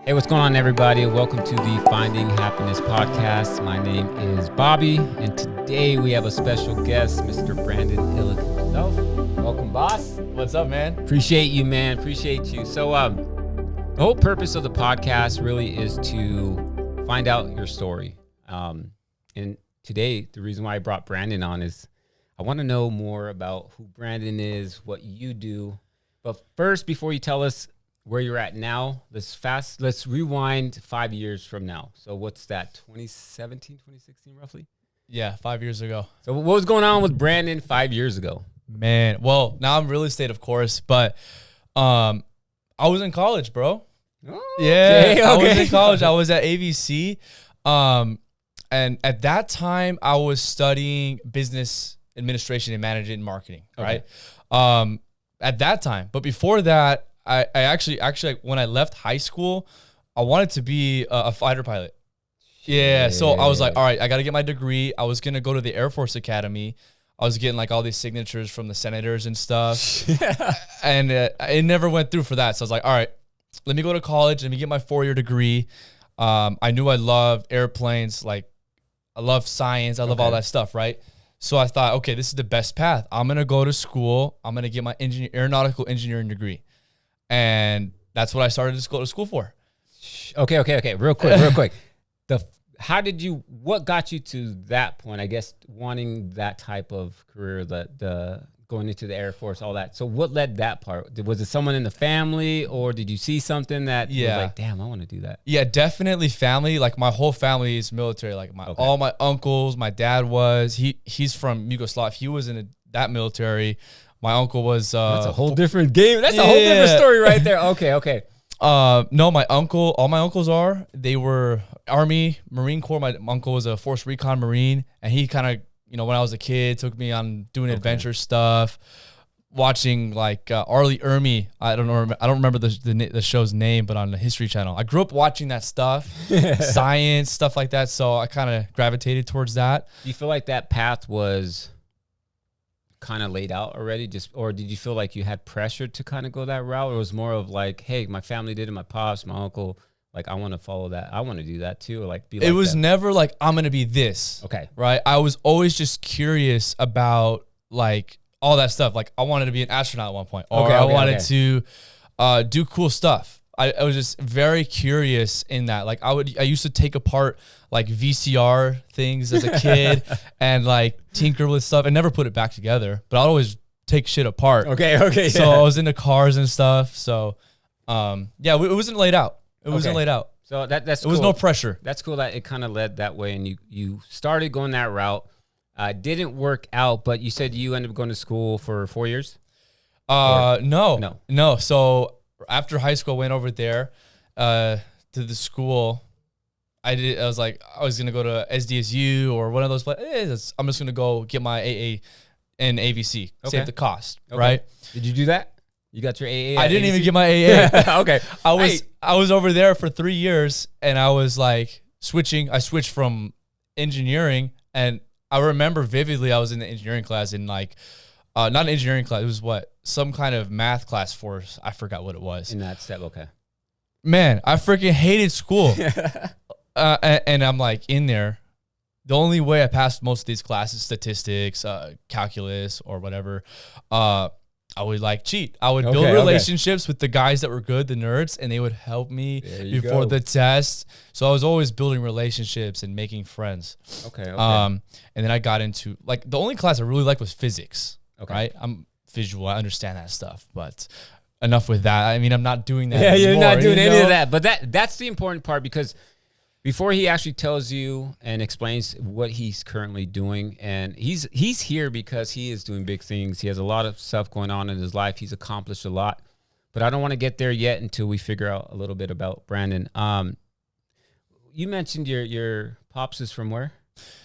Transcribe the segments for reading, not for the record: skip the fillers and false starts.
Hey, what's going on, everybody? Welcome to the Finding Happiness podcast. My name is Bobby, and today we have a special guest, Mr. Brandon Illick himself. Welcome, boss. What's up, man? Appreciate you, man. Appreciate you. So, the whole purpose of the podcast really is to find out your story. And today, the reason why I brought Brandon on is I want to know more about who Brandon is, what you do. But first, before you tell us where you're at now, let's rewind 5 years from now. So what's that, 2017, 2016 roughly? Yeah, 5 years ago. So what was going on with Brandon 5 years ago? Man, well, now I'm real estate, of course, but I was in college, bro. Oh, yeah, I was in college. I was at AVC. And at that time, I was studying business administration and management and marketing, right? At that time. But before that, I actually, when I left high school, I wanted to be a fighter pilot. Yeah. So I was like, all right, I got to get my degree. I was going to go to the Air Force Academy. I was getting like all these signatures from the senators and stuff. And it never went through for that. So I was like, all right, let me go to college. Let me get my 4-year degree. I knew I loved airplanes. Like I love science. I love all that stuff. Right. So I thought, okay, this is the best path. I'm going to go to school. I'm going to get my aeronautical engineering degree. And that's what I started to go to school for. Okay. Real quick. What got you to that point? I guess wanting that type of career, the going into the Air Force, all that. So what led that part? Was it someone in the family, or did you see something that was like, damn, I want to do that? Yeah, definitely family. Like my whole family is military. Like all my uncles, my dad he's from Yugoslavia. He was in that military. My uncle was that's a whole different game. That's a whole different story right there. Okay. No, all my uncles they were Army, Marine Corps. My uncle was a Force Recon Marine, and he kind of, when I was a kid, took me on doing adventure stuff, watching like Arlie Ermy. I don't remember the show's name, but on the History Channel. I grew up watching that stuff, science, stuff like that. So I kind of gravitated towards that. Do you feel like that path was kind of laid out already, or did you feel like you had pressure to kind of go that route, or it was more of like, hey, my family did it, my pops, my uncle, like I want to follow that, I want to do that too, or like be like it was that? Never like I'm gonna be this, okay, right? I was always just curious about like all that stuff. Like I wanted to be an astronaut at one point, or I wanted to do cool stuff. I was just very curious in that. Like I used to take apart like VCR things as a kid and like tinker with stuff and never put it back together, but I'd always take shit apart. Okay. So I was into cars and stuff. So it wasn't laid out. It wasn't laid out. So that's cool. It was no pressure. That's cool that it kind of led that way, and you started going that route. Didn't work out, but you said you ended up going to school for 4 years? No. So after high school, I went over there to the school. I was like, I was going to go to SDSU or one of those places. I'm just going to go get my AA and AVC, save the cost, right? Did you do that? You got your AA? I didn't even get my AA. Okay. I was over there for 3 years, and I was like switching. I switched from engineering, and I remember vividly I was in the engineering class in like, not an engineering class. It was some kind of math class for us. I forgot what it was. In that step, okay. Man, I freaking hated school. And I'm like in there. The only way I passed most of these classes, statistics, calculus, or whatever, I would like cheat. I would build relationships with the guys that were good, the nerds, and they would help me before the test. So I was always building relationships and making friends. Okay. And then I got into like the only class I really liked was physics. Okay. Right? I'm visual. I understand that stuff, but enough with that. I mean, I'm not doing that anymore. You're not doing any of that. But that's the important part, because before he actually tells you and explains what he's currently doing, and he's here because he is doing big things. He has a lot of stuff going on in his life. He's accomplished a lot, but I don't want to get there yet until we figure out a little bit about Brandon. You mentioned your pops is from where?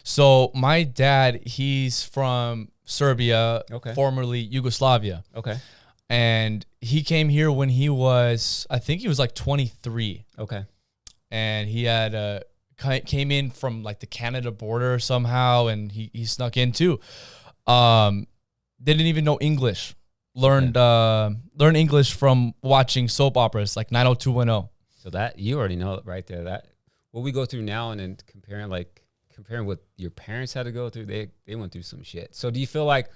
So my dad, he's from Serbia, formerly Yugoslavia. Okay. And he came here when he was, I think he was like 23. Okay. And he had came in from like the Canada border somehow, and he snuck in too. Didn't even know English. Learned English from watching soap operas like 90210. So that you already know it right there. That what we go through now, and then comparing what your parents had to go through, they went through some shit. So do you feel like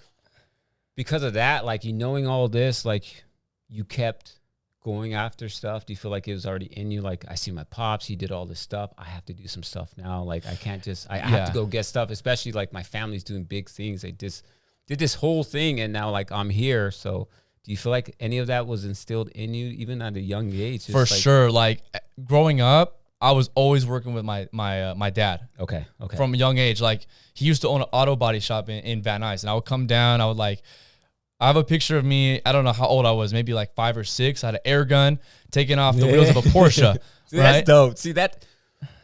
because of that, like you knowing all this, like you kept going after stuff? Do you feel like it was already in you? Like, I see my pops, he did all this stuff. I have to do some stuff now. Like, I can't just, I have to go get stuff, especially like my family's doing big things. They just did this whole thing, and now like I'm here. So do you feel like any of that was instilled in you, even at a young age? For sure. Like growing up, I was always working with my dad. Okay. From a young age. Like, he used to own an auto body shop in Van Nuys, and I would come down. I would like, I have a picture of me. I don't know how old I was, maybe like 5 or 6. I had an air gun taking off the wheels of a Porsche. See, right? That's dope. See that?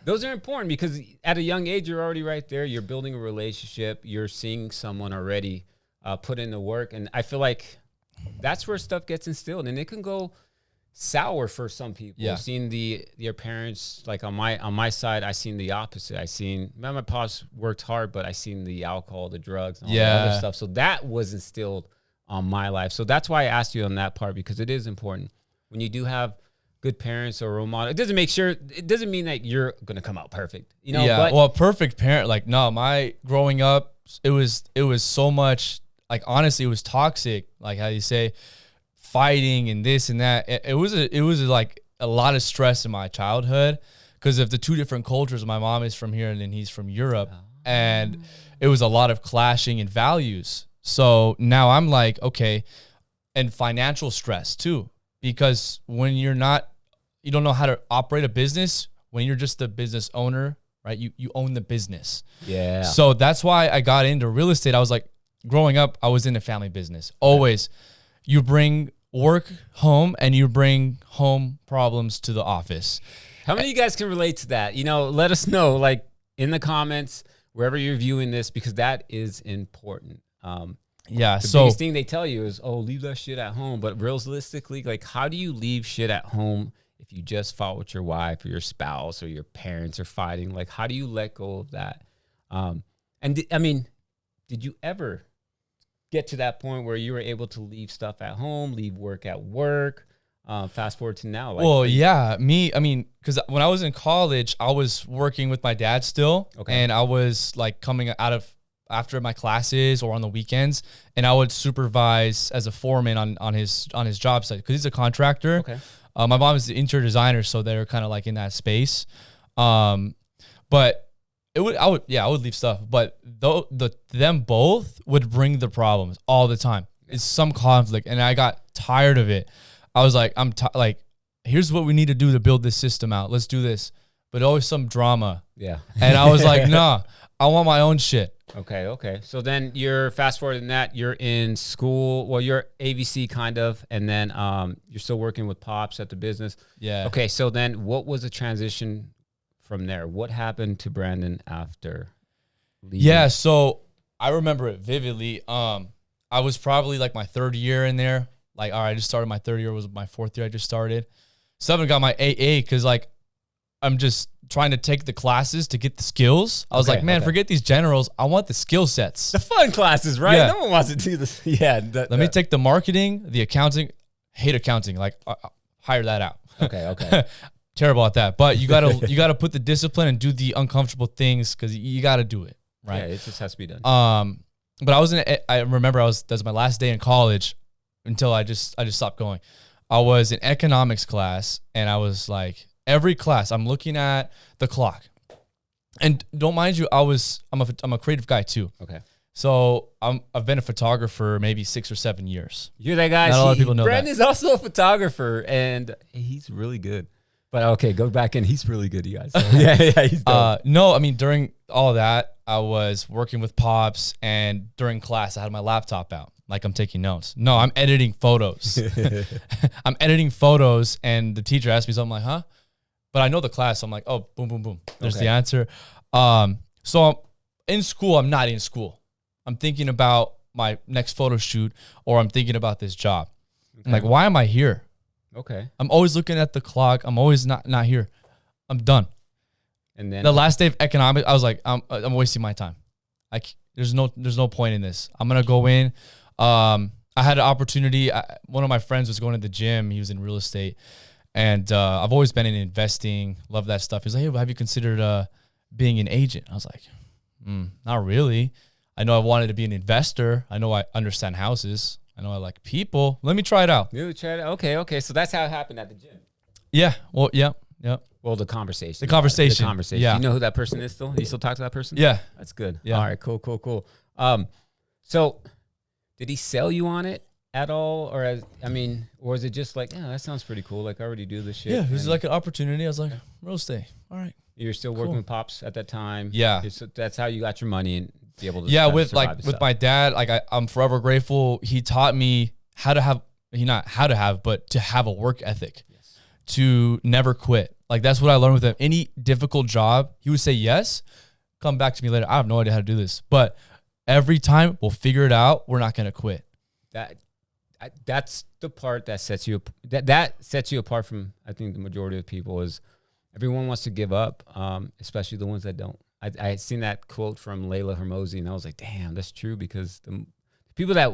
Those are important because at a young age, you're already right there. You're building a relationship. You're seeing someone already put in the work, and I feel like that's where stuff gets instilled, and it can go sour for some people. Yeah. Seeing your parents, like on my side, I seen the opposite. I seen my pops worked hard, but I seen the alcohol, the drugs, and all the other stuff. So that was instilled on my life. So that's why I asked you on that part, because it is important when you do have good parents or role model. It doesn't mean that you're gonna come out perfect, you know. Yeah. But well, a perfect parent, like, no, my growing up, it was so much, like, honestly, it was toxic. Like how you say, fighting and this and that. It was like a lot of stress in my childhood because of the two different cultures. My mom is from here and then he's from Europe, and it was a lot of clashing in values. So now I'm like, okay, and financial stress too, because when you don't know how to operate a business, when you're just a business owner, right? You own the business. Yeah. So that's why I got into real estate. I was like, growing up, I was in a family business. Always, you bring work home and you bring home problems to the office. How many of you guys can relate to that? You know, let us know, like in the comments, wherever you're viewing this, because that is important. The biggest thing they tell you is, oh, leave that shit at home. But realistically, like, how do you leave shit at home if you just fought with your wife or your spouse or your parents are fighting? Like, how do you let go of that? Did you ever get to that point where you were able to leave stuff at home, leave work at work? Fast forward to now. Because when I was in college, I was working with my dad still. Okay. And I was like coming out of after my classes or on the weekends, and I would supervise as a foreman on his job site because he's a contractor. Okay. My mom is the interior designer, so they're kind of like in that space. But I would leave stuff, but them both would bring the problems all the time. It's some conflict, and I got tired of it. I was like, here's what we need to do to build this system out. Let's do this. But always some drama. Yeah. And I was like, nah, I want my own shit. Okay. So then you're fast forwarding that. You're in school. Well, you're AVC kind of, and then you're still working with Pops at the business. Yeah. Okay. So then what was the transition from there? What happened to Brandon after leaving? Yeah. So I remember it vividly. I was probably like my third year in there. Like, all right, I just started my third year. Was my fourth year I just started. So I haven't got my AA because like I'm just trying to take the classes to get the skills. I was like, man, forget these generals. I want the skill sets. The fun classes, right? Yeah. No one wants to do this. Yeah. Let me take the marketing, the accounting. Hate accounting. Like, hire that out. Okay. Terrible at that. But you gotta put the discipline and do the uncomfortable things because you gotta do it, right? Yeah, it just has to be done. But I remember that was my last day in college until I just stopped going. I was in economics class, and I was like, every class, I'm looking at the clock. And don't mind you, I'm a creative guy too. Okay. So I've been a photographer maybe 6 or 7 years. You're that guy. Not a lot of people know that. Brandon's also a photographer, and he's really good. But okay, go back in. He's really good, you guys. So, yeah, he's dope. No, I mean, during all that, I was working with Pops, and during class, I had my laptop out. Like I'm taking notes. No, I'm editing photos. I'm editing photos, and the teacher asked me something like, huh? But I know the class, so I'm like, oh, boom, boom, boom. There's the answer. So in school, I'm not in school. I'm thinking about my next photo shoot, or I'm thinking about this job. Okay. I'm like, why am I here? Okay. I'm always looking at the clock. I'm always not here. I'm done. And then the last day of economics, I was like, I'm wasting my time. There's no point in this. I'm gonna go in. I had an opportunity. One of my friends was going to the gym. He was in real estate, And I've always been in investing, love that stuff. He's like, hey, well, have you considered being an agent? I was like, not really. I know I wanted to be an investor. I know I understand houses. I know I like people. Let me try it out. You tried it? Okay. So that's how it happened at the gym. Yeah. Well, yeah. Well, the conversation. The conversation. Yeah. You know who that person is still? You still talk to that person? Yeah. That's good. Yeah. All right. Cool. So did he sell you on it at all? Or or is it just like, yeah, that sounds pretty cool. Like I already do this shit. Yeah. It was like an opportunity. I was like, real estate. All right. You're still working with Pops at that time. Yeah. That's how you got your money and be able to with my dad, like I'm forever grateful. He taught me to have a work ethic, to never quit. Like that's what I learned with him. Any difficult job, he would say yes, come back to me later. I have no idea how to do this, but every time we'll figure it out. We're not going to quit. That's the part that sets you that sets you apart from, I think, the majority of people. Is everyone wants to give up, especially the ones that don't. I had seen that quote from Layla Hermosi, and I was like, damn, that's true, because the people that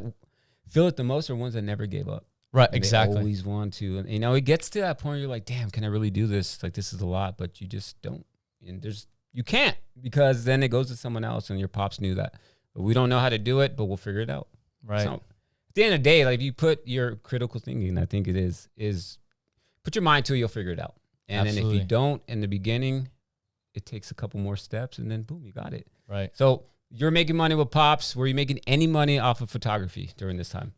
feel it the most are ones that never gave up. Right, and exactly. They always want to. And, it gets to that point where you're like, damn, can I really do this? Like, this is a lot, but you just don't. And you can't, because then it goes to someone else, and your Pops knew that. But we don't know how to do it, but we'll figure it out. Right. So, at the end of the day, like, if you put your critical thinking, I think it is put your mind to it, you'll figure it out. And then if you don't in the beginning, it takes a couple more steps, and then boom, you got it. Right. So you're making money with Pops. Were you making any money off of photography during this time?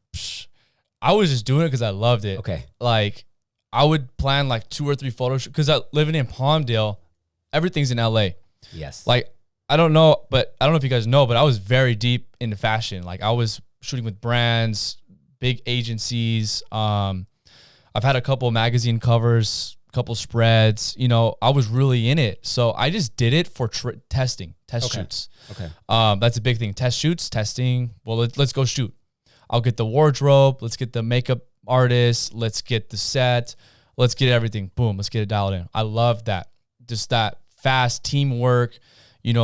I was just doing it because I loved it. Okay. Like I would plan like 2 or 3 photo shoots, because living in Palmdale, everything's in LA. Yes. Like I don't know if you guys know, but I was very deep into fashion. Like I was shooting with brands, big agencies. I've had a couple magazine covers, couple spreads. I was really in it. So I just did it for test shoots. Okay. That's a big thing. Test shoots, testing. Well, let's go shoot. I'll get the wardrobe. Let's get the makeup artist. Let's get the set. Let's get everything. Boom. Let's get it dialed in. I love that. Just that fast teamwork, and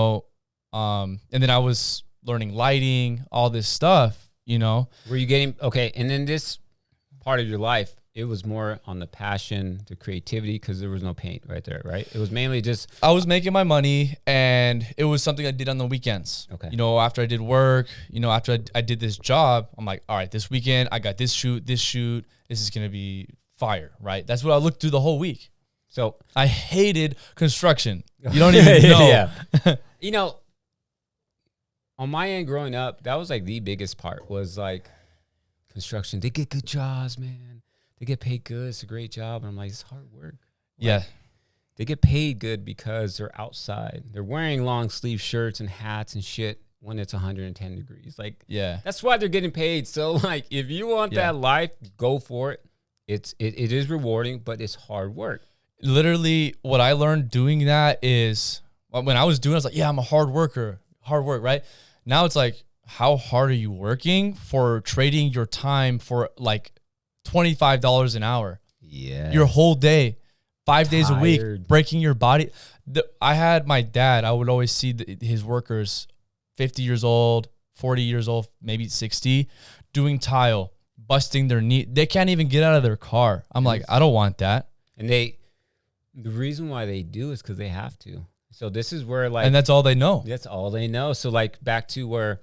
then I was learning lighting, all this stuff, Were you getting, okay. And in this part of your life, it was more on the passion, the creativity, because there was no paint right there, right? It was mainly just... I was making my money, and it was something I did on the weekends. Okay. After I did work, after I did this job, I'm like, all right, this weekend, I got this shoot. This is going to be fire, right? That's what I looked through the whole week. So I hated construction. You don't even know. Yeah. On my end growing up, that was like the biggest part, was like construction. They get good jobs, man. They get paid good. It's a great job. And I'm like, it's hard work. Like, yeah. They get paid good because they're outside. They're wearing long sleeve shirts and hats and shit when it's 110 degrees. Like, yeah, that's why they're getting paid. So like, if you want that life, go for it. It is rewarding, but it's hard work. Literally what I learned doing that is, when I was doing it, I was like, yeah, I'm a hard worker, hard work, right? Now it's like, how hard are you working for trading your time for like $25 an hour? Yeah. Your whole day, 5 days a week, breaking your body. I had my dad, I would always see his workers 50 years old, 40 years old, maybe 60, doing tile, busting their knee. They can't even get out of their car. I'm like, I don't want that. And the reason why they do is because they have to. So this is where, like, and that's all they know. That's all they know. So like, back to where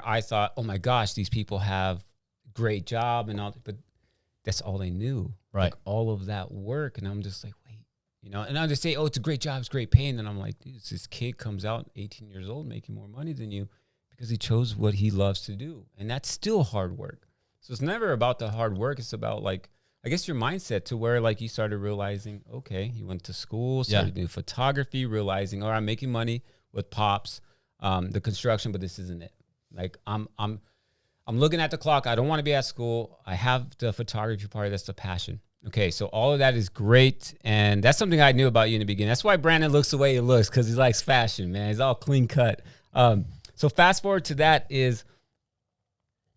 I thought, oh my gosh, these people have great job and all, but that's all they knew. Right. Like, all of that work. And I'm just like, wait, and I'll just say, oh, it's a great job, it's great pay. And then I'm like, dude, this kid comes out 18 years old making more money than you because he chose what he loves to do. And that's still hard work. So it's never about the hard work. It's about, like, I guess your mindset, to where, like, you started realizing, okay, you went to school, started doing photography, realizing, all right, I'm making money with Pops, the construction, but this isn't it. Like, I'm looking at the clock. I don't want to be at school. I have the photography part. That's the passion. Okay, so all of that is great, and that's something I knew about you in the beginning. That's why Brandon looks the way he looks, because he likes fashion, man. He's all clean cut. So fast forward to that is,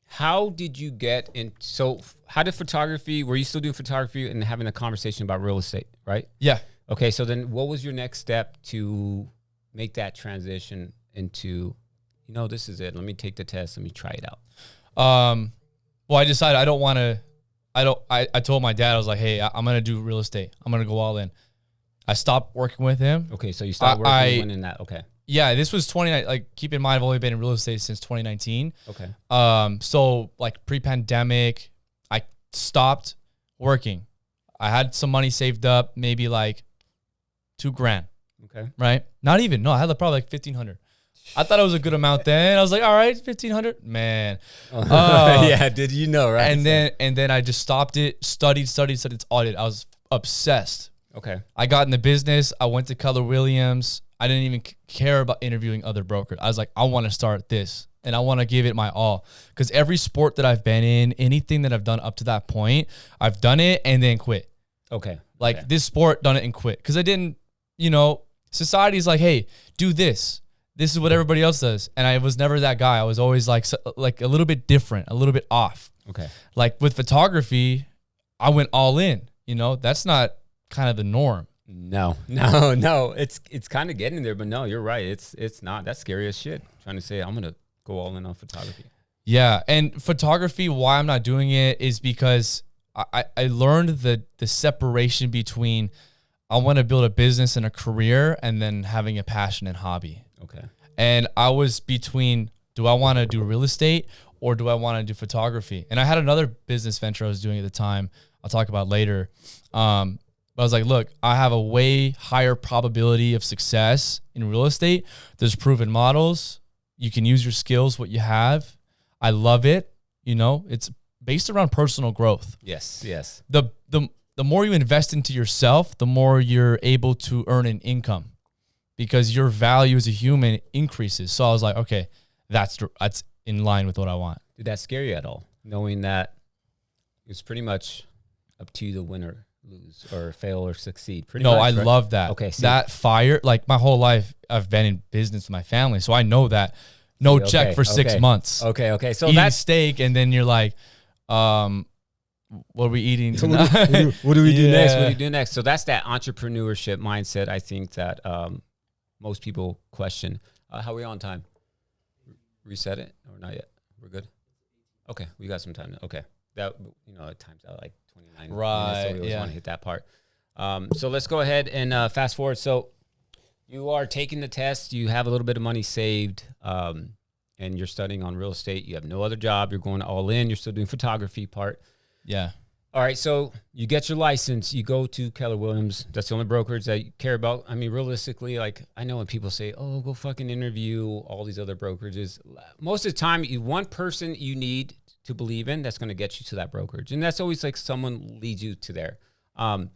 how did you get in? So how did photography, were you still doing photography and having a conversation about real estate, right? Yeah. Okay, so then what was your next step to make that transition into, this is it. Let me take the test. Let me try it out. Well, I decided I don't want I told my dad, I was like, hey, I'm going to do real estate. I'm going to go all in. I stopped working with him. Okay. So you stopped working when in that. Okay. Yeah, this was 29. Like, keep in mind, I've only been in real estate since 2019. Okay. So like pre-pandemic, I stopped working. I had some money saved up, maybe like $2,000. Okay. Right? Not even. No, I had probably like 1,500. I thought it was a good amount then. I was like, all right, 1,500, man. Yeah. Did you know? Right. And then I just stopped it. Studied. It's audit. I was obsessed. Okay. I got in the business. I went to Keller Williams. I didn't even care about interviewing other brokers. I was like, I want to start this and I want to give it my all. Because every sport that I've been in, anything that I've done up to that point, I've done it and then quit. Okay. Like this sport, done it and quit. Because I didn't, society's like, hey, do this. This is what everybody else does. And I was never that guy. I was always like a little bit different, a little bit off. Okay. Like with photography, I went all in. That's not kind of the norm. No. It's kind of getting there, but no, you're right. It's not. That's scary as shit. Trying to say I'm gonna go all in on photography. Yeah, and photography. Why I'm not doing it is because I learned the separation between I want to build a business and a career, and then having a passion and hobby. Okay. And I was between, do I want to do real estate or do I want to do photography? And I had another business venture I was doing at the time. I'll talk about later. But I was like, look, I have a way higher probability of success in real estate. There's proven models. You can use your skills, what you have. I love it. It's based around personal growth. Yes. The more you invest into yourself, the more you're able to earn an income because your value as a human increases. So I was like, okay, that's in line with what I want. Did that scare you at all? Knowing that it's pretty much up to you to win or lose or fail or succeed. Pretty much, I right? love that. Okay. That fire, like my whole life, I've been in business with my family. So I know that no check for 6 months. Okay. So eating that's steak. And then you're like, what are we eating tonight? What do we do next? What do we do next? So that's that entrepreneurship mindset. I think that most people question. How are we on time? Reset it or not yet? We're good. Okay, we got some time. Okay, that it times out like 29 right, minutes, so we always want to hit that part. So let's go ahead and fast forward. So you are taking the test. You have a little bit of money saved, and you're studying on real estate. You have no other job. You're going all in. You're still doing photography part. Yeah. All right, so you get your license. You go to Keller Williams. That's the only brokerage that you care about. I mean, realistically, like I know when people say, "Oh, go fucking interview all these other brokerages." Most of the time, one person you need to believe in that's going to get you to that brokerage, and that's always like someone leads you to there. And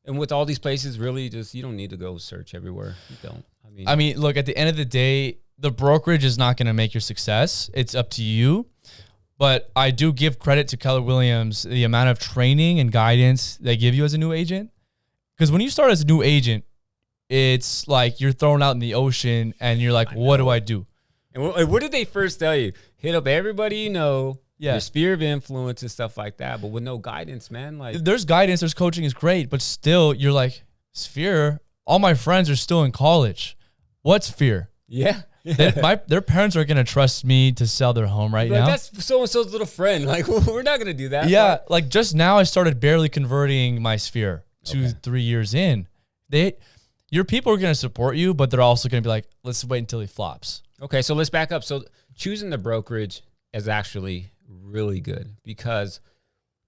with all these places, really, just you don't need to go search everywhere. You don't. I mean, look. At the end of the day, the brokerage is not going to make your success. It's up to you. But I do give credit to Keller Williams, the amount of training and guidance they give you as a new agent. Because when you start as a new agent, it's like you're thrown out in the ocean and you're like, what do I do? And what did they first tell you? Hit up everybody you know, your sphere of influence and stuff like that. But with no guidance, man. Like there's guidance, there's coaching is great. But still, you're like, sphere? All my friends are still in college. What sphere? Yeah. Their parents are gonna trust me to sell their home now. That's so and so's little friend. Like we're not gonna do that. Yeah, like just now I started barely converting my sphere 2-3 years in. Your people are gonna support you, but they're also gonna be like, let's wait until he flops. Okay, so let's back up. So choosing the brokerage is actually really good because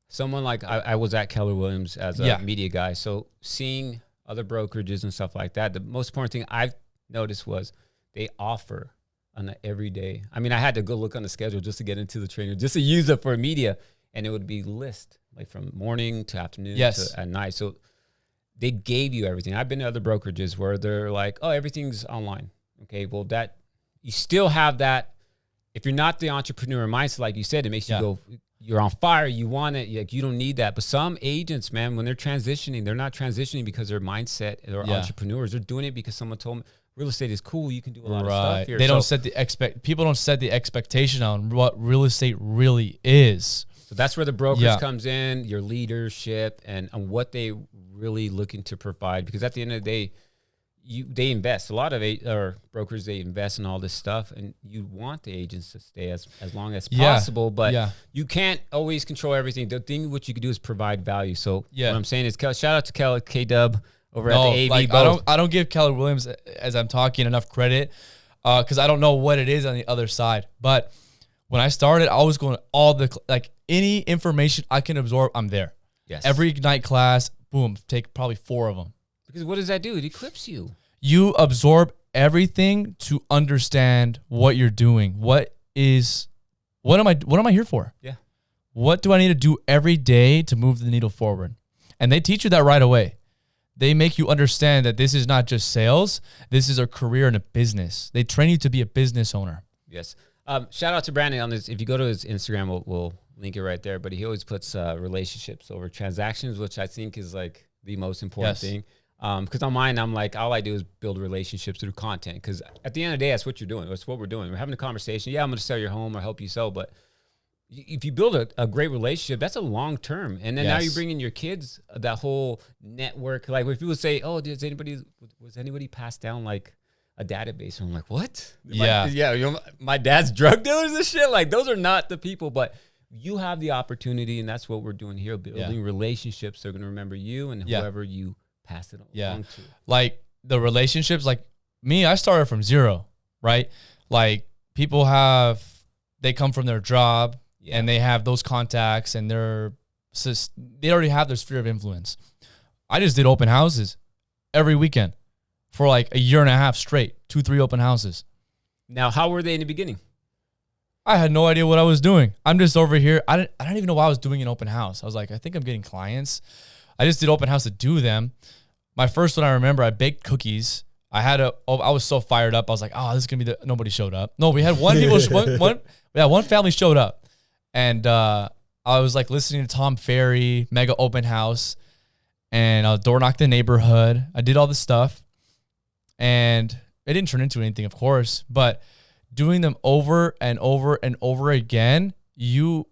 someone like I was at Keller Williams as a media guy. So seeing other brokerages and stuff like that, the most important thing I've noticed was they offer on an everyday. I mean, I had to go look on the schedule just to get into the training, just to use it for media, and it would be list like from morning to afternoon to at night. So they gave you everything. I've been to other brokerages where they're like, oh, everything's online. Okay, well that you still have that. If you're not the entrepreneur mindset, like you said, it makes you go. You're on fire. You want it. Like you don't need that. But some agents, man, when they're transitioning, they're not transitioning because their mindset or entrepreneurs. They're doing it because someone told them real estate is cool. You can do a lot of stuff here. They don't set the people don't set the expectation on what real estate really is. So that's where the brokerage comes in, your leadership and what they really looking to provide. Because at the end of the day, they invest. A lot of or brokers, they invest in all this stuff, and you want the agents to stay as long as possible, but you can't always control everything. The thing what you can do is provide value. So what I'm saying is, shout out to K-Dub over at the AV. Like, I don't give Keller Williams, as I'm talking, enough credit because I don't know what it is on the other side. But when I started, I was going all the, like, any information I can absorb, I'm there. Yes. Every night class, boom, take probably 4 of them. Because what does that do? It eclipses you. You absorb everything to understand what you're doing. What am I here for? Yeah. What do I need to do every day to move the needle forward? And they teach you that right away. They make you understand that this is not just sales. This is a career and a business. They train you to be a business owner. Yes. Shout out to Brandon on this. If you go to his Instagram, we'll link it right there. But he always puts relationships over transactions, which I think is like the most important thing. Because on mine, I'm like, all I do is build relationships through content. Because at the end of the day, that's what you're doing. That's what we're doing. We're having a conversation. Yeah, I'm going to sell your home or help you sell. But if you build a great relationship, that's a long term. And then now you bring in your kids, that whole network. Like when people say, oh, was anybody passed down like a database? And I'm like, what? My dad's drug dealers and shit. Like those are not the people. But you have the opportunity, and that's what we're doing here, building relationships. They're going to remember you and whoever you pass it along to. Like the relationships, like me, I started from zero, right? Like people they come from their job and they have those contacts and they already have their sphere of influence. I just did open houses every weekend for like a year and a half straight, 2-3 open houses. Now, how were they in the beginning? I had no idea what I was doing. I'm just over here. I don't even know why I was doing an open house. I was like, I think I'm getting clients. I just did open house to do them. My first one, I remember I baked cookies. I was so fired up. I was like, oh, this is going to be nobody showed up. No, we had one family showed up. And I was like listening to Tom Ferry, mega open house. And I door knocked the neighborhood. I did all this stuff. And it didn't turn into anything, of course. But doing them over and over and over again, you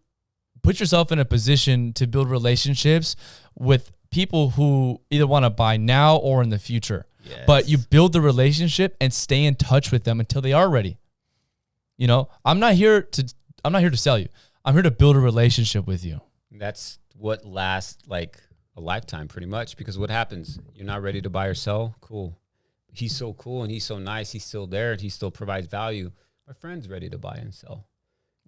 put yourself in a position to build relationships with people who either want to buy now or in the future. Yes. But you build the relationship and stay in touch with them until they are ready. You know, I'm not here to sell you. I'm here to build a relationship with you. That's what lasts like a lifetime pretty much, because what happens? You're not ready to buy or sell? Cool. He's so cool and he's so nice. He's still there and he still provides value. My friend's ready to buy and sell.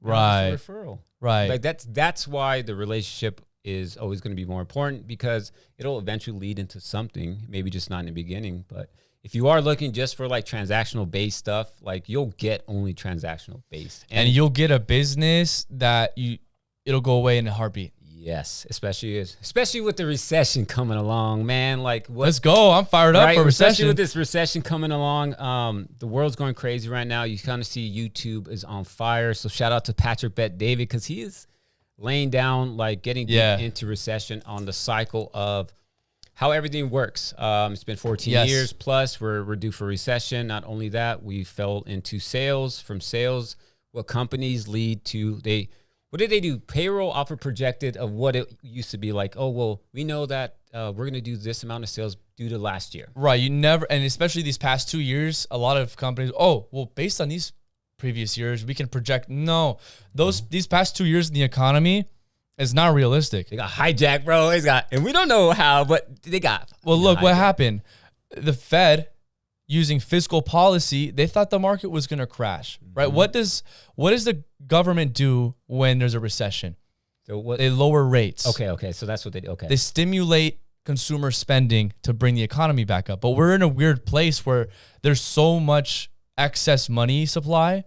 Right. It's a referral. Right. Like that's why the relationship is always going to be more important, because it'll eventually lead into something, maybe just not in the beginning. But if you are looking just for like transactional based stuff, like you'll get only transactional based. And you'll get a business that it'll go away in a heartbeat. Yes, especially with the recession coming along, man. Like, let's go! I'm fired up for recession. Especially with this recession coming along, the world's going crazy right now. You kind of see YouTube is on fire. So shout out to Patrick Bet David, because he is laying down, like getting deep into recession on the cycle of how everything works. It's been 14 years plus. We're due for recession. Not only that, we fell into sales. From sales, what companies lead to what did they do? Payroll off of projected of what it used to be like. Oh, well, we know that we're going to do this amount of sales due to last year. Right. And especially these past 2 years, a lot of companies, based on these previous years, we can project. No, these past 2 years in the economy is not realistic. They got hijacked, bro. And we don't know how, but they got. Well, look what happened. The Fed, using fiscal policy, they thought the market was going to crash, right? Mm-hmm. What does the government do when there's a recession? So they lower rates. Okay. So that's what they do. Okay. They stimulate consumer spending to bring the economy back up. But we're in a weird place where there's so much excess money supply,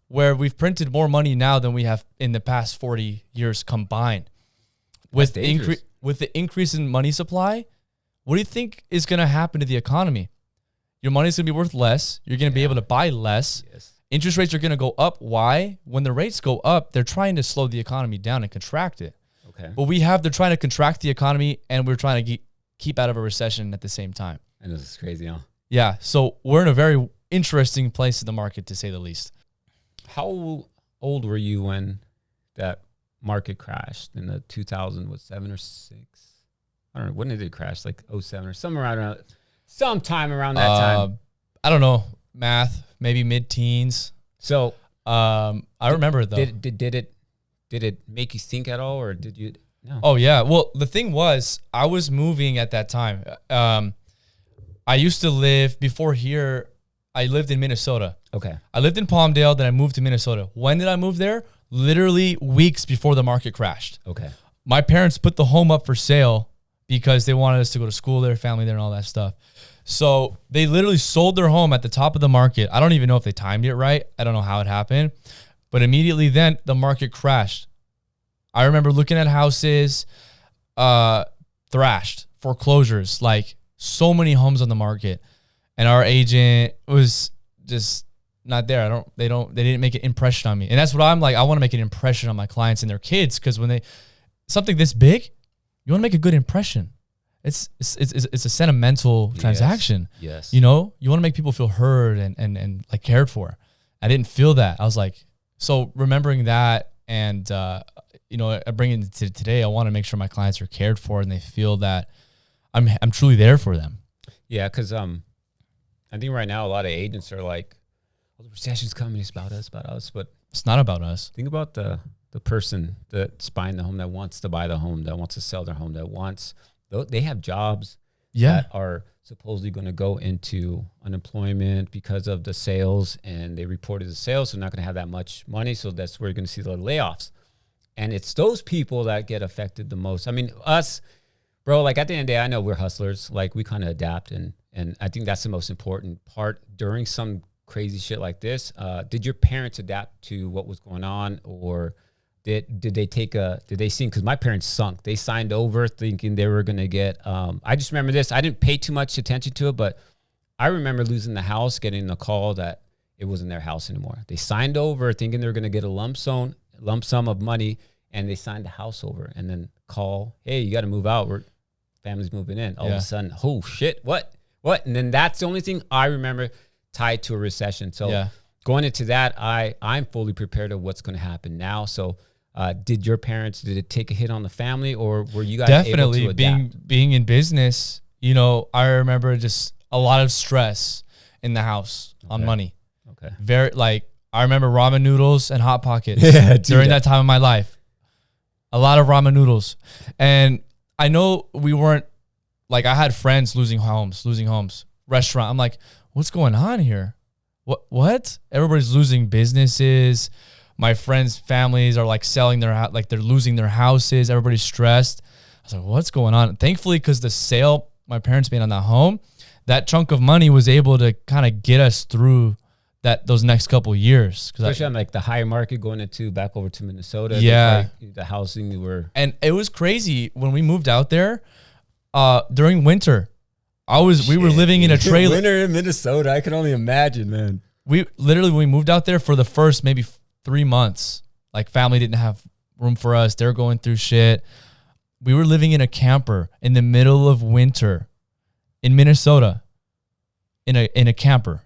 where we've printed more money now than we have in the past 40 years combined. With the increase in money supply, what do you think is going to happen to the economy? Your money's going to be worth less. You're going to be able to buy less. Yes. Interest rates are going to go up. Why? When the rates go up, they're trying to slow the economy down and contract it. Okay. But they're trying to contract the economy, and we're trying to keep out of a recession at the same time. I know, this is crazy, huh? Yeah. So we're in a very interesting place in the market, to say the least. How old were you when that market crashed in the 2007 or 6? I don't know. When did it crash? Like 07 or somewhere around Sometime around that time. I don't know, math, maybe mid-teens. So I remember it though. Did it make you think at all, or did you? No. Oh yeah. Well, the thing was, I was moving at that time. I used to live before here. I lived in Minnesota. Okay. I lived in Palmdale, then I moved to Minnesota. When did I move there? Literally weeks before the market crashed. Okay. My parents put the home up for sale because they wanted us to go to school there, family there, and all that stuff. So they literally sold their home at the top of the market. I don't even know if they timed it right. I don't know how it happened. But immediately then, the market crashed. I remember looking at houses, thrashed, foreclosures, like so many homes on the market. And our agent was just not there. They didn't make an impression on me. And that's what I'm like. I want to make an impression on my clients and their kids, because when something this big, you want to make a good impression. It's a sentimental transaction. Yes. You know, you want to make people feel heard and like cared for. I didn't feel that. I was like, so remembering that, and you know, I bring it to today. I want to make sure my clients are cared for and they feel that I'm truly there for them. Yeah, because I think right now a lot of agents are like, "Oh, the recession's coming. It's about us." But it's not about us. Think about the person that's buying the home, that wants to buy the home, that wants to sell their home, they have jobs that are supposedly going to go into unemployment because of the sales, and they reported the sales, so they're not going to have that much money. So that's where you're going to see the layoffs. And it's those people that get affected the most. I mean, us, bro, like at the end of the day, I know we're hustlers. Like we kind of adapt. And I think that's the most important part during some crazy shit like this. Did your parents adapt to what was going on, or did they see? Because my parents sunk. They signed over thinking they were going to get, I just remember this. I didn't pay too much attention to it, but I remember losing the house, getting the call that it wasn't their house anymore. They signed over thinking they were going to get a lump sum of money, and they signed the house over, and then call, hey, you got to move out. Family's moving in. All of a sudden, oh shit, what? And then that's the only thing I remember tied to a recession. So going into that, I'm fully prepared of what's going to happen now. So did it take a hit on the family, or were you guys definitely able to adapt? being in business? You know, I remember just a lot of stress in the house on money. Okay. Very, like, I remember ramen noodles and Hot Pockets during that time of my life. A lot of ramen noodles. And I know we weren't, like, I had friends losing homes, restaurant. I'm like, what's going on here? What? Everybody's losing businesses. My friends' families are like selling like they're losing their houses. Everybody's stressed. I was like, what's going on? Thankfully, because the sale my parents made on that home, that chunk of money was able to kind of get us through those next couple of years. Especially on like the higher market going back over to Minnesota. Yeah. Like the housing and it was crazy when we moved out there during winter. We were living in a trailer. Winter in Minnesota, I can only imagine, man. We literally, when we moved out there for the first maybe 3 months, like family didn't have room for us. They're going through shit. We were living in a camper in the middle of winter in Minnesota, in a camper.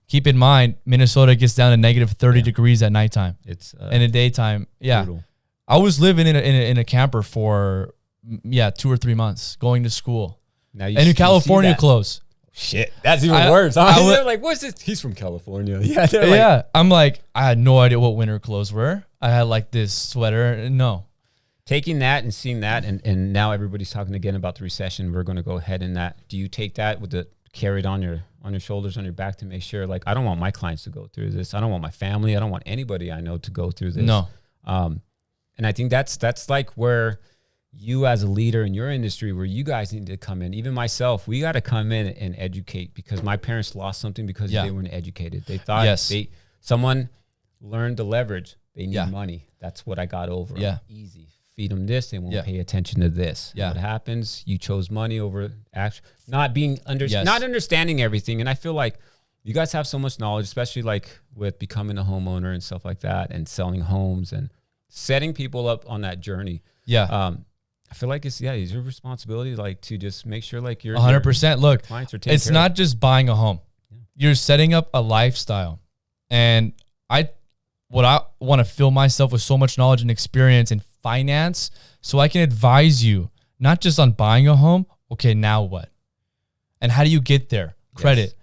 Keep in mind, Minnesota gets down to negative 30 degrees at nighttime. It's in the daytime. Yeah. Brutal. I was living in a camper for 2 or 3 months, going to school. Now and in California clothes. Shit, that's even worse. They're like, what's this? He's from California. Yeah. I'm like, I had no idea what winter clothes were. I had like this sweater. No. Taking that and seeing that, and now everybody's talking again about the recession. We're going to go ahead in that. Do you take that carry it on your shoulders, on your back, to make sure, like, I don't want my clients to go through this. I don't want my family. I don't want anybody I know to go through this. No. And I think that's like where you as a leader in your industry, where you guys need to come in. Even myself, we got to come in and educate, because my parents lost something because they weren't educated. They thought someone learned to leverage. They need money. That's what I got over. Yeah. Easy. Feed them this. They won't pay attention to this. Yeah. What happens? You chose money over action, not understanding everything. And I feel like you guys have so much knowledge, especially like with becoming a homeowner and stuff like that, and selling homes and setting people up on that journey. Yeah. I feel like it's your responsibility, like, to just make sure, like, you're 100%. Look, clients are taken it's not just buying a home. Yeah. You're setting up a lifestyle. And what I want to fill myself with so much knowledge and experience in finance, so I can advise you not just on buying a home. Okay, now what? And how do you get there? Credit. Yes.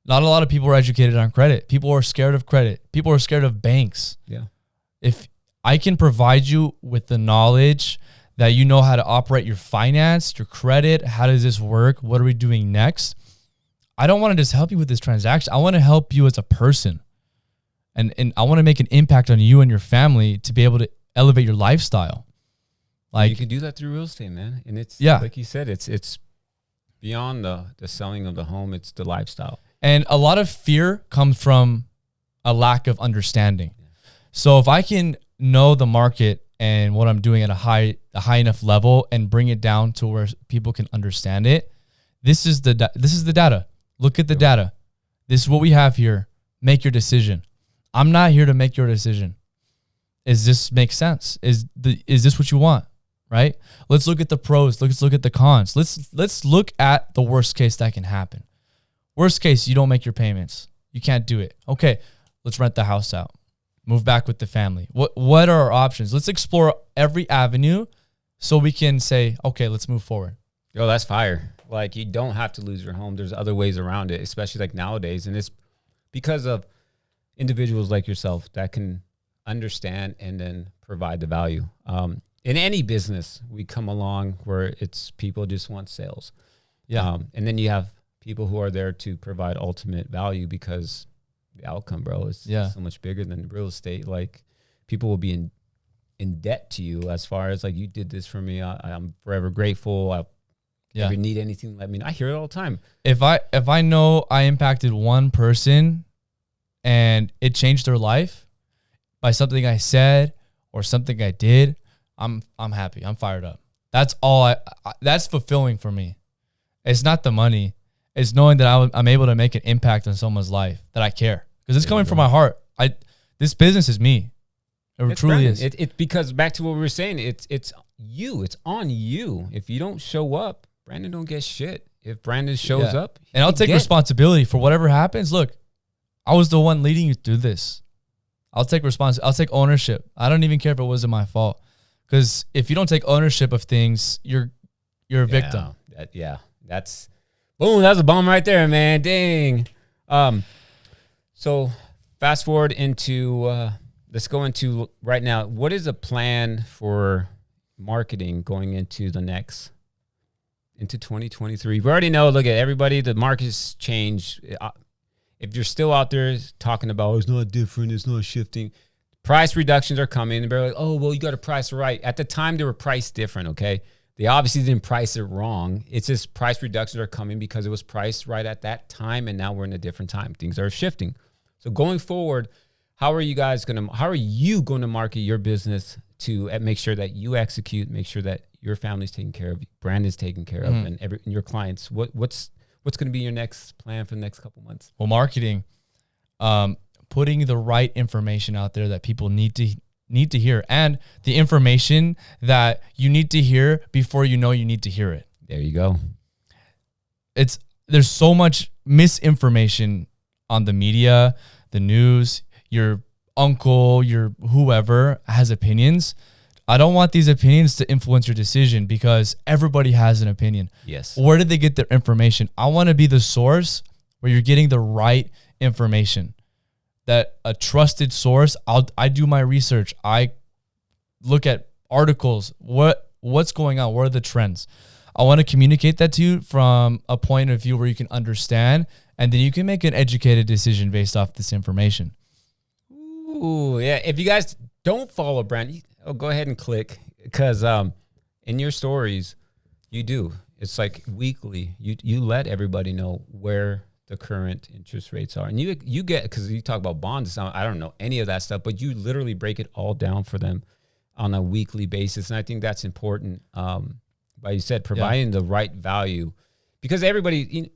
Not a lot of people are educated on credit. People are scared of credit. People are scared of banks. Yeah. If I can provide you with the knowledge that you know how to operate your finance, your credit, how does this work? What are we doing next? I don't want to just help you with this transaction. I want to help you as a person. And I want to make an impact on you and your family to be able to elevate your lifestyle. Like, you can do that through real estate, man. And it's, yeah, like you said, it's beyond the selling of the home. It's the lifestyle. And a lot of fear comes from a lack of understanding. So if I can know the market and what I'm doing at a high enough level and bring it down to where people can understand it, this is the data. Look at the data. This is what we have here. Make your decision. I'm not here to make your decision. Does this make sense? Is this what you want? Right? Let's look at the pros. Let's look at the cons. Let's look at the worst case that can happen. Worst case, you don't make your payments. You can't do it. Okay, let's rent the house out. Move back with the family. What are our options? Let's explore every avenue so we can say, okay, let's move forward. Yo, that's fire. Like, you don't have to lose your home. There's other ways around it, especially like nowadays. And it's because of individuals like yourself that can understand and then provide the value. In any business, we come along where it's people just want sales. Yeah. And then you have people who are there to provide ultimate value because the outcome, bro, is so much bigger than real estate. Like, people will be in debt to you as far as like, you did this for me. I'm forever grateful. If you need anything, let me know. I hear it all the time. If I know I impacted one person and it changed their life by something I said or something I did, I'm happy. I'm fired up. That's all that's fulfilling for me. It's not the money. It's knowing that I'm able to make an impact on someone's life, that I care, because it's coming from my heart. This business is me. It truly is. It's because back to what we were saying, it's you. It's on you. If you don't show up, Brandon don't get shit. If Brandon shows up, and I'll take responsibility for whatever happens. Look, I was the one leading you through this. I'll take I'll take ownership. I don't even care if it wasn't my fault, because if you don't take ownership of things, you're a victim. That's boom. That's a bomb right there, man. Dang. So fast forward into let's go into right now. What is a plan for marketing going into 2023? We already know, look at everybody, the market's changed. If you're still out there talking about, oh, it's not different, it's not shifting, price reductions are coming. And they're like, oh, well, you got to price it right. At the time, they were priced different, okay? They obviously didn't price it wrong. It's just price reductions are coming because it was priced right at that time, and now we're in a different time. Things are shifting. So going forward, how are you going to market your business to make sure that you execute, make sure that your family's taken care of, Brandon's taken care of, and your clients? What's going to be your next plan for the next couple months? Well, marketing, putting the right information out there that people need to hear, and the information that you need to hear before you know you need to hear it. There you go. There's so much misinformation on the media, the news. Your uncle, your whoever has opinions. I don't want these opinions to influence your decision, because everybody has an opinion. Yes. Where did they get their information? I want to be the source where you're getting the right information. That a trusted source. I do my research. I look at articles. What's going on? What are the trends? I want to communicate that to you from a point of view where you can understand, and then you can make an educated decision based off this information. Ooh, yeah. If you guys don't follow Brandon, go ahead and click, because in your stories, you do. It's like weekly. You let everybody know where the current interest rates are, and you get, because you talk about bonds. I don't know any of that stuff, but you literally break it all down for them on a weekly basis, and I think that's important. But you said providing the right value, because everybody.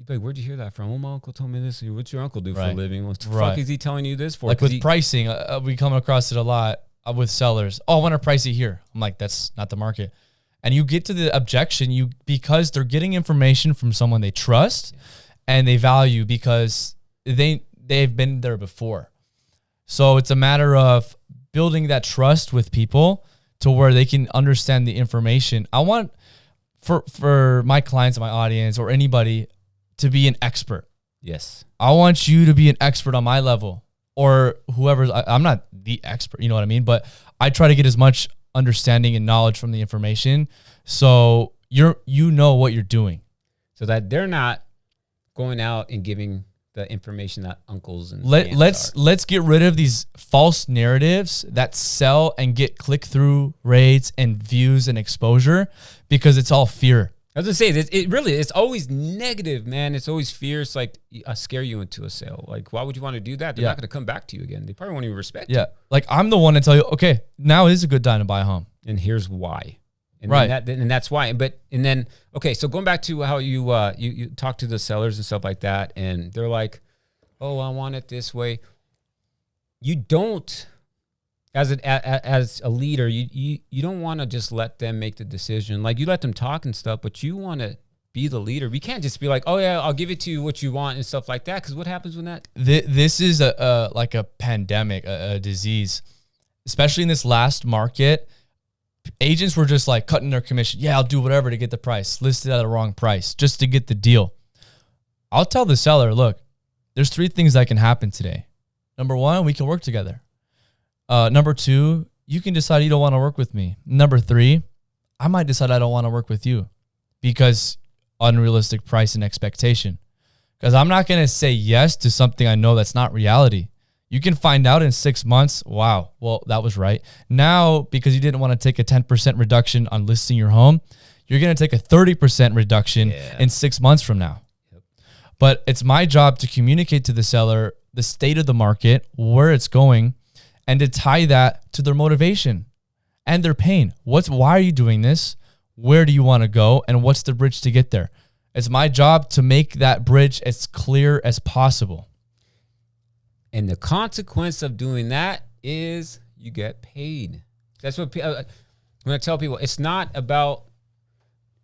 Like, where'd you hear that from? Well, my uncle told me this. What's your uncle do for a living? What the fuck is he telling you this for? Like with pricing, we come across it a lot with sellers. Oh, I want to price it here. I'm like, that's not the market. And you get to the objection because they're getting information from someone they trust and they value, because they've been there before. So it's a matter of building that trust with people to where they can understand the information. I want for my clients and my audience or anybody to be an expert. Yes. I want you to be an expert on my level or whoever's. I'm not the expert, you know what I mean? But I try to get as much understanding and knowledge from the information, so you know what you're doing, so that they're not going out and giving the information that uncles and let's get rid of these false narratives that sell and get click-through rates and views and exposure, because it's all fear. I was gonna say, it's always negative, man. It's always fear. It's like, I scare you into a sale. Like, why would you want to do that? They're not going to come back to you again. They probably won't even respect you. Yeah. Like, I'm the one to tell you, okay, now is a good time to buy a home. And here's why. And right. And that's why. Okay, so going back to how you talk to the sellers and stuff like that, and they're like, oh, I want it this way. You don't, as a leader, you don't want to just let them make the decision. Like, you let them talk and stuff, but you want to be the leader. We can't just be like, oh yeah, I'll give it to you what you want and stuff like that. Because what happens when that? This is like a pandemic, a disease, especially in this last market. Agents were just like cutting their commission. Yeah, I'll do whatever to get the price, listed at the wrong price just to get the deal. I'll tell the seller, look, there's 3 things that can happen today. Number 1, we can work together. Number 2, you can decide you don't want to work with me. Number 3, I might decide I don't want to work with you because unrealistic price and expectation. Because I'm not going to say yes to something I know that's not reality. You can find out in 6 months, wow, well, that was right. Now, because you didn't want to take a 10% reduction on listing your home, you're going to take a 30% reduction in 6 months from now. Yep. But it's my job to communicate to the seller the state of the market, where it's going, and to tie that to their motivation and their pain. Why are you doing this? Where do you want to go? And what's the bridge to get there? It's my job to make that bridge as clear as possible. And the consequence of doing that is you get paid. That's what when I tell people, it's not about,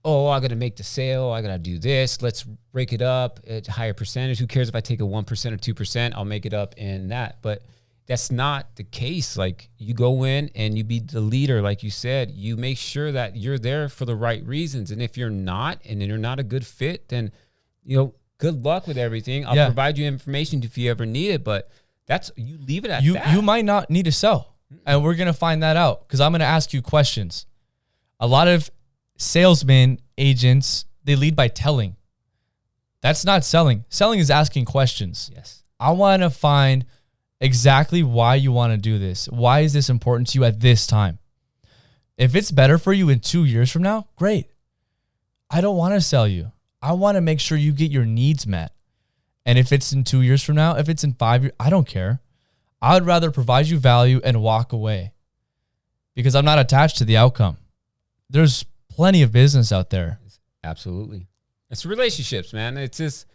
oh, I got to make the sale. I got to do this. Let's break it up at a higher percentage. Who cares if I take a 1% or 2%? I'll make it up in that. But that's not the case. Like, you go in and you be the leader. Like you said, you make sure that you're there for the right reasons. And if you're not, and then you're not a good fit, then, good luck with everything. I'll provide you information if you ever need it, but you leave it at that. You might not need to sell, and we're going to find that out because I'm going to ask you questions. A lot of salesmen, agents, they lead by telling. That's not selling. Selling is asking questions. Yes. I want to find exactly why you want to do this. Why is this important to you at this time? If it's better for you in 2 years from now, great. I don't want to sell you. I want to make sure you get your needs met. And if it's in 2 years from now, if it's in 5 years, I don't care. I would rather provide you value and walk away because I'm not attached to the outcome. There's plenty of business out there. Absolutely. It's relationships, man. It's just,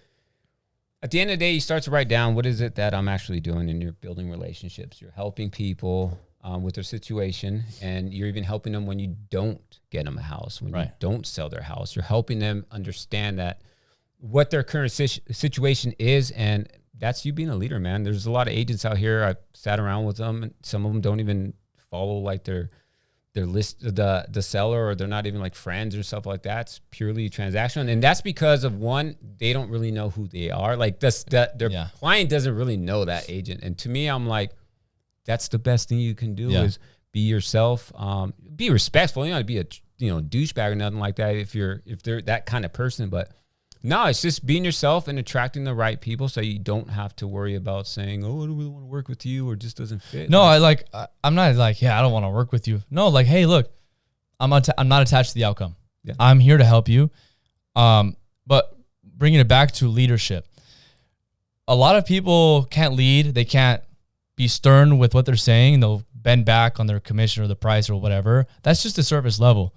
at the end of the day, you start to write down, what is it that I'm actually doing? And you're building relationships. You're helping people with their situation, and you're even helping them when you don't get them a house, when you don't sell their house. You're helping them understand that what their current situation is, and that's you being a leader, man. There's a lot of agents out here. I've sat around with them, and some of them don't even follow like their list, the seller, or they're not even like friends or stuff like that. It's purely transactional, and that's because of, one, they don't really know who they are. Like their client doesn't really know that agent, and to me, I'm like, that's the best thing you can do is be yourself, be respectful. You don't have to be a douchebag or nothing like that if they're that kind of person. But no, it's just being yourself and attracting the right people, so you don't have to worry about saying, oh, I don't really want to work with you, or just doesn't fit. No, I'm not like, I don't want to work with you. No, like, hey, look, I'm not attached to the outcome. Yeah. I'm here to help you. But bringing it back to leadership, a lot of people can't lead. They can't be stern with what they're saying. They'll bend back on their commission or the price or whatever. That's just a surface level.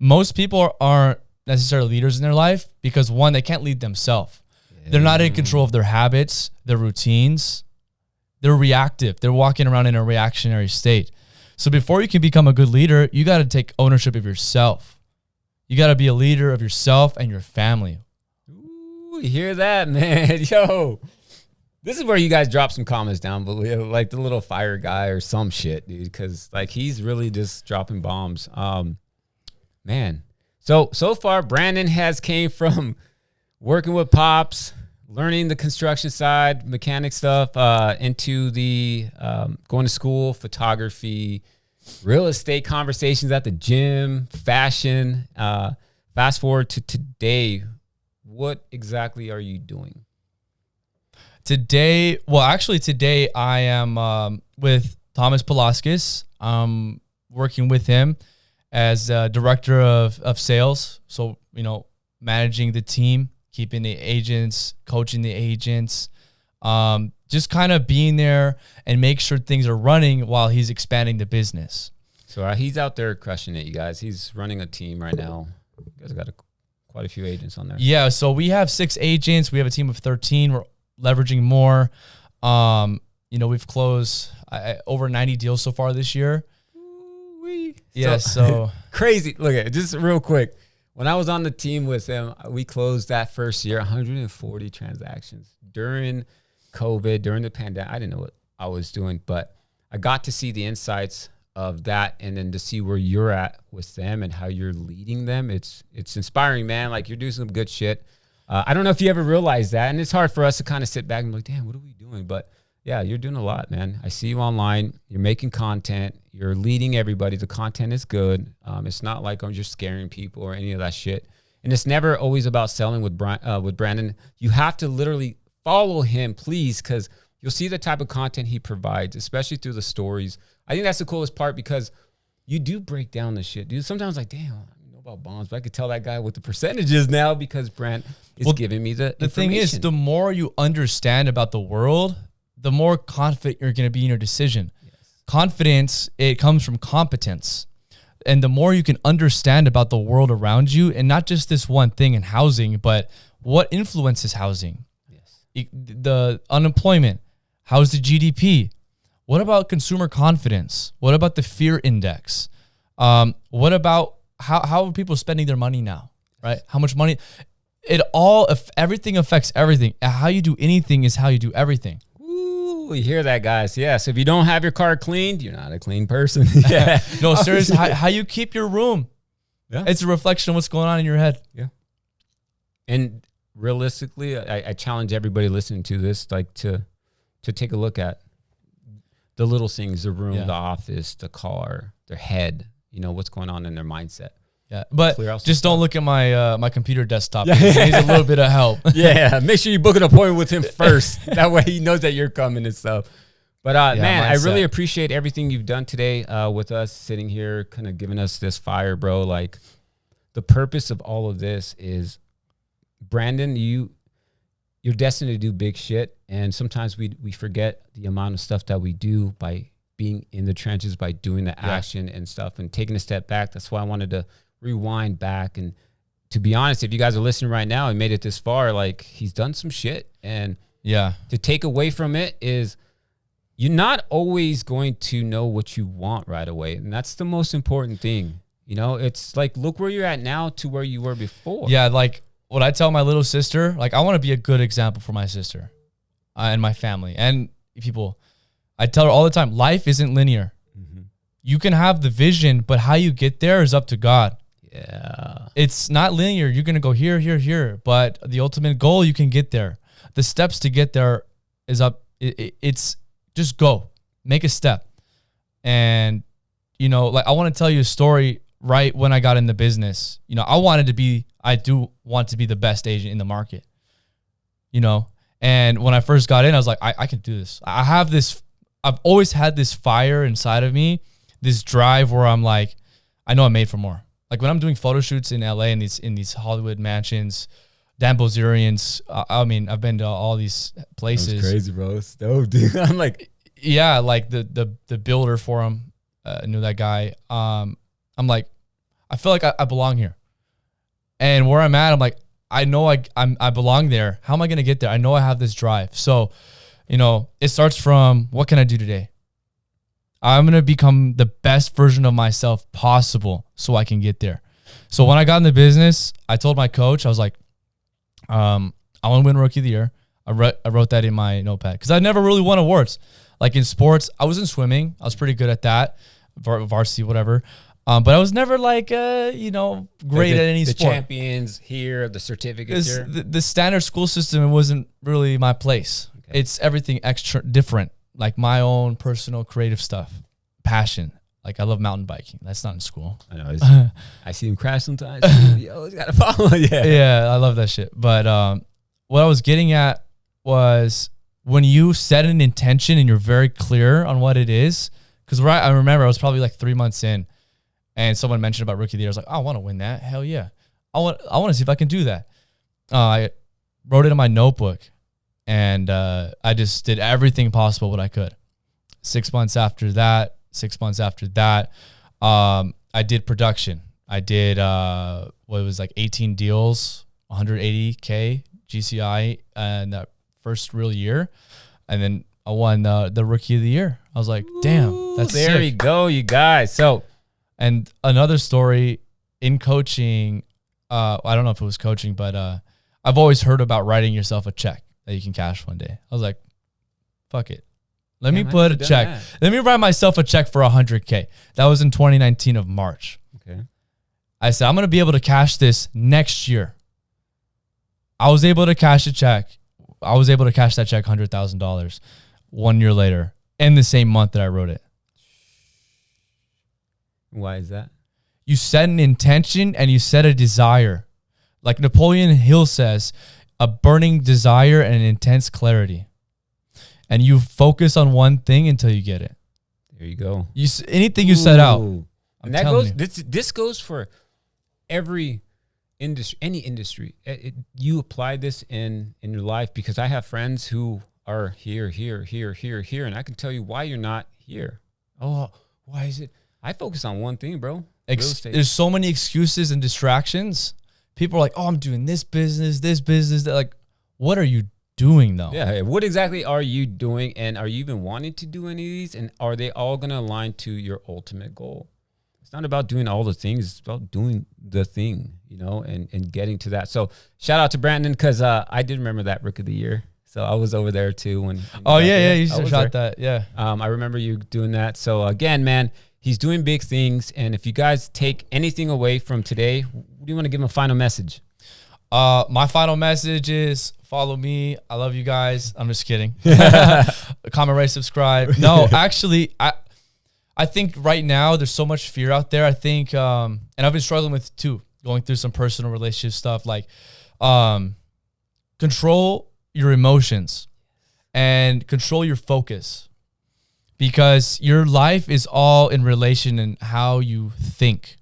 Most people aren't necessarily leaders in their life because, one, they can't lead themselves. Yeah. They're not in control of their habits, their routines. They're reactive. They're walking around in a reactionary state. So before you can become a good leader, you got to take ownership of yourself. You got to be a leader of yourself and your family. Ooh, you hear that, man? Yo, this is where you guys drop some comments down below, like the little fire guy or some shit, dude, because like he's really just dropping bombs. Man. So far, Brandon has came from working with Pops, learning the construction side, mechanic stuff, into the going to school, photography, real estate conversations at the gym, fashion. Fast forward to today, what exactly are you doing? Today I am with Thomas Palaskis. I'm working with him as director of sales. So, managing the team, keeping the agents, coaching the agents, just kind of being there and make sure things are running while he's expanding the business. So he's out there crushing it, you guys. He's running a team right now. You guys got quite a few agents on there. Yeah, so we have 6 agents. We have a team of 13. We're leveraging more. We've closed over 90 deals so far this year. Ooh-wee. Yeah, so crazy. Look at it, just real quick. When I was on the team with him, we closed that first year 140 transactions during COVID, during the pandemic. I didn't know what I was doing, but I got to see the insights of that, and then to see where you're at with them and how you're leading them. It's inspiring, man. Like, you're doing some good shit. I don't know if you ever realized that, and it's hard for us to kind of sit back and be like, damn, what are we doing? But yeah, you're doing a lot, man. I see you online. You're making content. You're leading everybody. The content is good. It's not like I'm just scaring people or any of that shit. And it's never always about selling with Brandon. You have to literally follow him, please, because you'll see the type of content he provides, especially through the stories. I think that's the coolest part, because you do break down the shit, dude. Sometimes like, damn, I don't know about bonds, but I could tell that guy what the percentages now, because Brent is giving me the thing is, the more you understand about the world, the more confident you're going to be in your decision. Yes. Confidence, it comes from competence. And the more you can understand about the world around you, and not just this one thing in housing, but what influences housing. Yes. The unemployment. How's the GDP? What about consumer confidence? What about the fear index? What about how are people spending their money now, right? How much money? Everything affects everything. How you do anything is how you do everything. Ooh, you hear that, guys? Yeah. So if you don't have your car cleaned, you're not a clean person. Yeah. No, seriously, how you keep your room. Yeah. It's a reflection of what's going on in your head. Yeah. And realistically, I challenge everybody listening to this, like, to take a look at the little things, the room, the office, the car, their head, what's going on in their mindset. Yeah, but just don't look at my computer desktop. Yeah. It needs a little bit of help. Yeah, make sure you book an appointment with him first. That way he knows that you're coming and stuff. But man, I really appreciate everything you've done today with us, sitting here, kind of giving us this fire, bro. Like, the purpose of all of this is, Brandon, you're destined to do big shit. And sometimes we forget the amount of stuff that we do by being in the trenches, by doing the action and stuff, and taking a step back. That's why I wanted to rewind back. And to be honest, if you guys are listening right now and made it this far, like, he's done some shit. And to take away from it is, you're not always going to know what you want right away. And that's the most important thing. It's like, look where you're at now to where you were before. Yeah, like, what I tell my little sister, like, I want to be a good example for my sister and my family and people. I tell her all the time, life isn't linear. Mm-hmm. You can have the vision, but how you get there is up to God. Yeah. It's not linear. You're going to go here, here, here. But the ultimate goal, you can get there. The steps to get there is up. It's just go. Make a step. And, like, I want to tell you a story right when I got in the business. I do want to be the best agent in the market, and when I first got in, I was like, I can do this. I've always had this fire inside of me, this drive where I'm like, I know I'm made for more. Like, when I'm doing photo shoots in LA in these Hollywood mansions, Dan Bilzerian's, I've been to all these places. That's crazy, bro. It's dope, dude. I'm like, yeah, like the builder for him, knew that guy. I'm like, I feel like I belong here. And where I'm at, I'm like, I know I belong there. How am I going to get there? I know I have this drive. So, it starts from, what can I do today? I'm going to become the best version of myself possible so I can get there. So when I got in the business, I told my coach, I was like, I want to win Rookie of the Year. I wrote that in my notepad because I never really won awards. Like, in sports, I was in swimming. I was pretty good at that, varsity, whatever. But I was never like, you know, great at any sport. The champions here, the certificates here. The standard school system, it wasn't really my place. Okay. It's everything extra different, like my own personal creative stuff, passion. Like I love mountain biking. That's not in school. I know. I see him crash sometimes. Yo, you gotta follow. Yeah, I love that shit. But what I was getting at was when you set an intention and you're very clear on what it is. Because I remember I was probably like 3 months in, and someone mentioned about Rookie of the Year. I was like, I want to win that. Hell yeah. I want to see if I can do that. I wrote it in my notebook, and I just did everything possible what I could. 6 months after that, I did production. I did what was like 18 deals, 180K GCI in that first real year. And then I won the Rookie of the Year. I was like, damn, that's there sick. you go, you guys. So, and another story in coaching, I don't know if it was coaching, but I've always heard about writing yourself a check that you can cash one day. I was like, fuck it. Let me put a check. That. Let me write myself a check for 100K. That was in 2019 of March. Okay. I said, I'm going to be able to cash this next year. I was able to cash a check. I was able to cash that check $100,000 1 year later in the same month that I wrote it. Why is that? You set an intention and you set a desire. Like Napoleon Hill says, a burning desire and an intense clarity. And you focus on one thing until you get it. There you go. Anything you set out. And that goes. This goes for every industry, any industry. You apply this in your life, because I have friends who are here, and I can tell you why you're not here. Oh, why is it? I focus on one thing, bro. There's so many excuses and distractions. People are like, oh, I'm doing this business. That, like, what are you doing though? Yeah. What exactly are you doing? And are you even wanting to do any of these? And are they all going to align to your ultimate goal? It's not about doing all the things. It's about doing the thing, you know, and getting to that. So shout out to Brandon, because I did remember that Rookie of the Year. So I was over there too. When you shot that. Yeah. I remember you doing that. So again, man, he's doing big things. And if you guys take anything away from today, what do you want to give him a final message? My final message is follow me. I love you guys. I'm just kidding. Comment, rate, subscribe. No, actually, I think right now there's so much fear out there. I think, and I've been struggling with too, going through some personal relationship stuff, like control your emotions and control your focus, because your life is all in relation in how you think.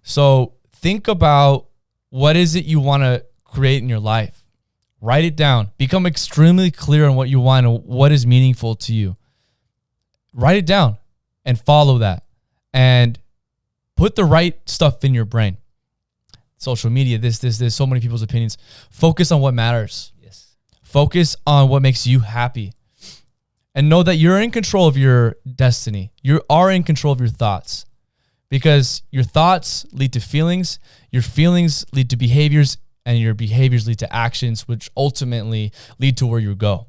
So think about what is it you want to create in your life. Write it down. Become extremely clear on what you want and what is meaningful to you. Write it down and follow that. And put the right stuff in your brain. Social media, this, so many people's opinions. Focus on what matters. Yes. Focus on what makes you happy. And know that you're in control of your destiny. You are in control of your thoughts. Because your thoughts lead to feelings, your feelings lead to behaviors, and your behaviors lead to actions, which ultimately lead to where you go.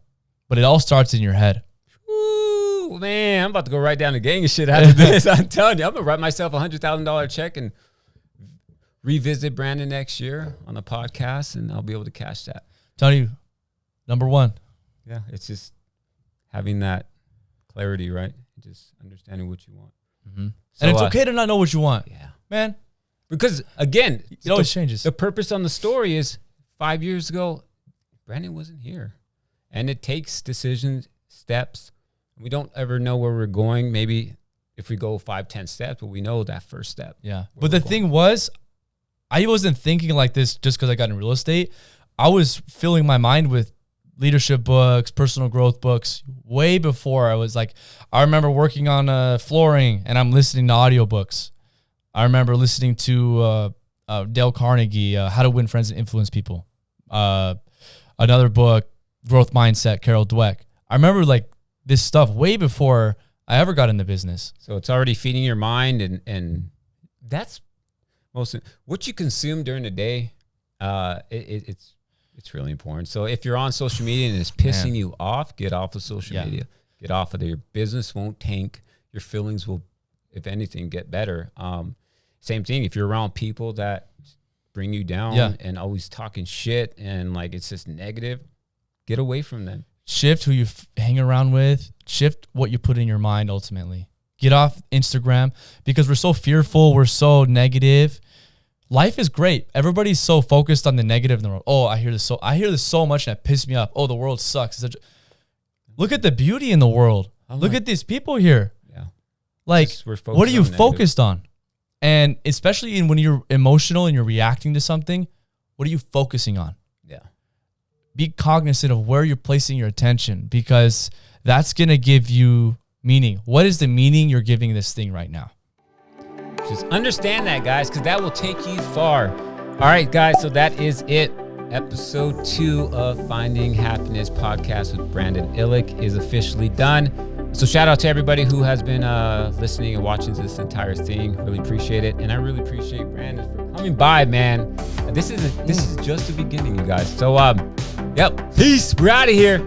But it all starts in your head. Ooh, man, I'm about to go write down a gang of shit after this. I'm telling you, I'm going to write myself a $100,000 check and revisit Brandon next year on the podcast, and I'll be able to cash that. Tell you, number one. Yeah, it's just having that clarity, right? Just understanding what you want. Mm-hmm. So, and it's okay to not know what you want. Yeah. Man. Because, again, it always changes. The purpose on the story is 5 years ago, Brandon wasn't here. And it takes decisions, steps. We don't ever know where we're going. Maybe if we go 5, 10 steps, but we know that first step. Yeah. But the thing was, I wasn't thinking like this just because I got in real estate. I was filling my mind with leadership books, personal growth books, way before I was like, I remember working on flooring and I'm listening to audiobooks. I remember listening to Dale Carnegie, How to Win Friends and Influence People. Another book, Growth Mindset, Carol Dweck. I remember like this stuff way before I ever got into business. So it's already feeding your mind, and that's most what you consume during the day. It's really important. So if you're on social media and it's pissing you off, get off of social media. Get off of there. Your business won't tank. Your feelings will if anything, get better. Same thing. If you're around people that bring you down and always talking shit and like it's just negative, get away from them. Shift who you hang around with. Shift what you put in your mind ultimately. Get off Instagram because we're so fearful. We're so negative. Life is great. Everybody's so focused on the negative in the world. Oh, I hear this so much and it pisses me off. Oh, the world sucks. Look at the beauty in the world. Look at these people here. Yeah. Like, what are you focused on? And especially when you're emotional and you're reacting to something, what are you focusing on? Yeah. Be cognizant of where you're placing your attention because that's going to give you meaning. What is the meaning you're giving this thing right now? Just understand that, guys, because that will take you far. All right, guys, so that is it. Episode 2 of Finding Happiness podcast with Brandon Illick is officially done. So shout out to everybody who has been listening and watching this entire thing. Really appreciate it. And I really appreciate Brandon for coming by, man. This is just the beginning, you guys. So, yep. Peace. We're out of here.